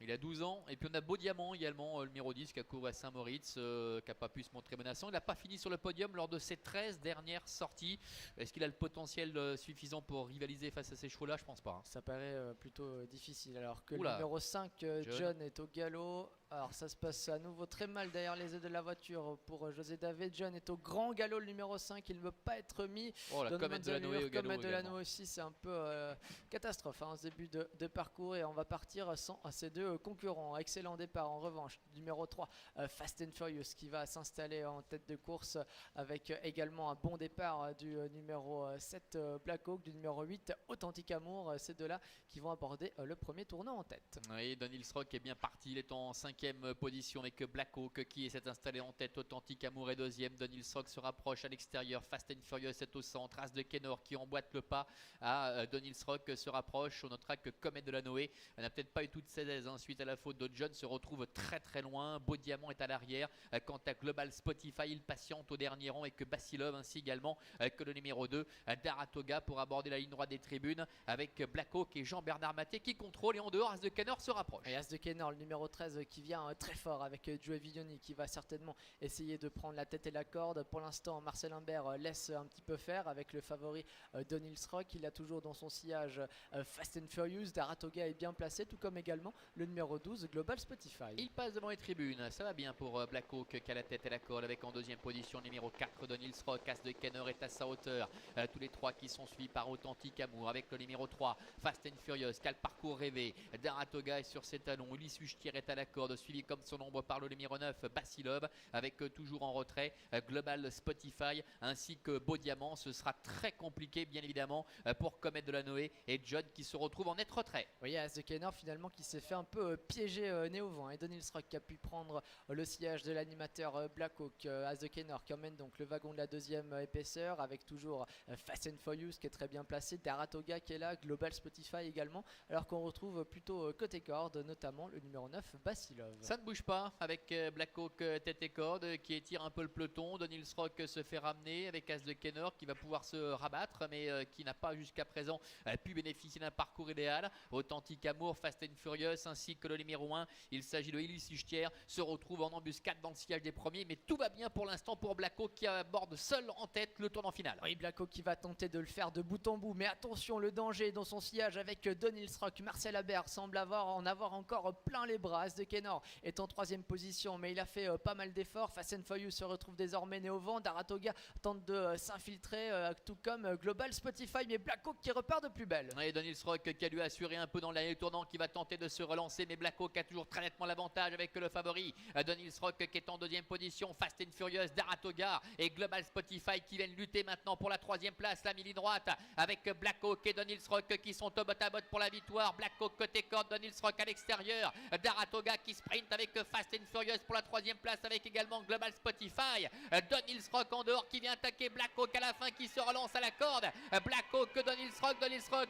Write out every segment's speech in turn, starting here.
Il a 12 ans. Et puis on a Beau Diamant également, le numéro 10 qui a couru à Saint-Moritz, qui n'a pas pu se montrer menaçant. Il n'a pas fini sur le podium lors de ses 13 dernières sorties. Est-ce qu'il a le potentiel suffisant pour rivaliser face à ces chevaux-là? Je pense pas. Ça paraît plutôt difficile. Alors que Oula. le numéro 5, John, est au galop. Alors ça se passe à nouveau très mal derrière les ailes de la voiture pour José Davé. John est au grand galop, le numéro 5. Il ne veut pas être mis. Oh, la comète de la Noé au galop. Comète de la Noé aussi, c'est un peu catastrophe ce début de parcours. Et on va partir sans ces deux concurrents. Excellent départ en revanche. Numéro 3, Fast and Furious, qui va s'installer en tête de course avec également un bon départ du numéro 7, Black Hawk, du numéro 8, Authentique Amour. Ces deux-là qui vont aborder le premier tournant en tête. Oui, Don Rock est bien parti. Il est en 5e position avec Black Hawk qui s'est installé en tête. Authentique Amour est 2e. Don Rock se rapproche à l'extérieur. Fast and Furious est au centre. As de Kenor qui emboîte le pas à Don Rock se rapproche. On notera que Comète de la Noé n'a peut-être pas eu toute ses aises suite à la faute de John, se retrouve très très loin. Beau Diamant est à l'arrière. Quant à Global Spotify, il patiente au dernier rang, et que Basilov ainsi également que le numéro 2, Daratoga, pour aborder la ligne droite des tribunes avec Black Hawk et Jean-Bernard Maté qui contrôle, et en dehors As de Kenor se rapproche. Et As de Kenor, le numéro 13, qui vient très fort avec Joe Vignoni, qui va certainement essayer de prendre la tête et la corde. Pour l'instant, Marcel Imbert laisse un petit peu faire avec le favori Don Rock. Il a toujours dans son sillage Fast and Furious. Daratoga est bien placé, tout comme également le numéro 12, Global Spotify. Il passe devant les tribunes, ça va bien pour Black Hawk qui a la tête et la corde avec en 2e position numéro 4 Don Rock. As de Kenor est à sa hauteur, tous les trois qui sont suivis par Authentique Amour avec le numéro 3 Fast and Furious qui a le parcours rêvé. Daratoga est sur ses talons, Ulysse Huchetier est à la corde, suivi comme son ombre par le numéro 9 Basilov avec toujours en retrait Global Spotify ainsi que Beau Diamant. Ce sera très compliqué bien évidemment pour Comète de la Noé et John qui se retrouve en net retrait. Oui, As de Kenor finalement qui s'est fait un peu piéger nez au vent, et Don Rock qui a pu prendre le sillage de l'animateur Black Hawk. As de Kenor qui emmène donc le wagon de la 2e épaisseur avec toujours Fast and Furious qui est très bien placé, Daratoga qui est là, Global Spotify également, alors qu'on retrouve plutôt côté corde notamment le numéro 9 Basilov. Ça ne bouge pas avec Black Hawk tête et corde qui étire un peu le peloton. Don Rock se fait ramener avec As de Kenor qui va pouvoir se rabattre mais qui n'a pas jusqu'à présent pu bénéficier d'un parcours idéal. Authentique Amour, Fast and Furious ainsi que le numéro 1, il s'agit de Ulysse Huchetier, se retrouve en embuscade dans le sillage des premiers, mais tout va bien pour l'instant pour Black Hawk qui aborde seul en tête le tournant final. Oui, Black Hawk qui va tenter de le faire de bout en bout, mais attention, le danger dans son sillage avec Don Rock. Marcel Habert semble en avoir encore plein les bras. As de Kenor est en 3e position, mais il a fait pas mal d'efforts. Fast and Furious se retrouve désormais né au vent. Daratoga tente de s'infiltrer, tout comme Global Spotify, mais Black Hawk qui repart de plus belle. Et Don Rock qui a dû assurer un peu dans l'année tournant, qui va tenter de se relancer, mais Black Hawk a toujours très nettement l'avantage avec le favori Don Rock qui est en 2e position. Fast and Furious, Daratoga et Global Spotify qui viennent lutter maintenant pour la 3e place, la ligne droite avec Black Hawk et Don Rock qui sont au bot à bot pour la victoire. Black Hawk côté corde, Don Rock à l'extérieur, Daratoga qui sprint avec Fast and Furious pour la 3e place avec également Global Spotify. Don Rock en dehors qui vient attaquer Black Hawk à la fin, qui se relance à la corde. Black Hawk, Don Rock,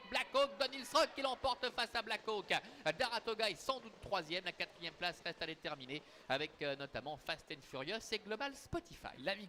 Black Hawk, Don Rock qui l'emporte face à Black Hawk. Daratoga est sans doute 3e, la 4e place reste à déterminer avec notamment Fast and Furious et Global Spotify. La victoire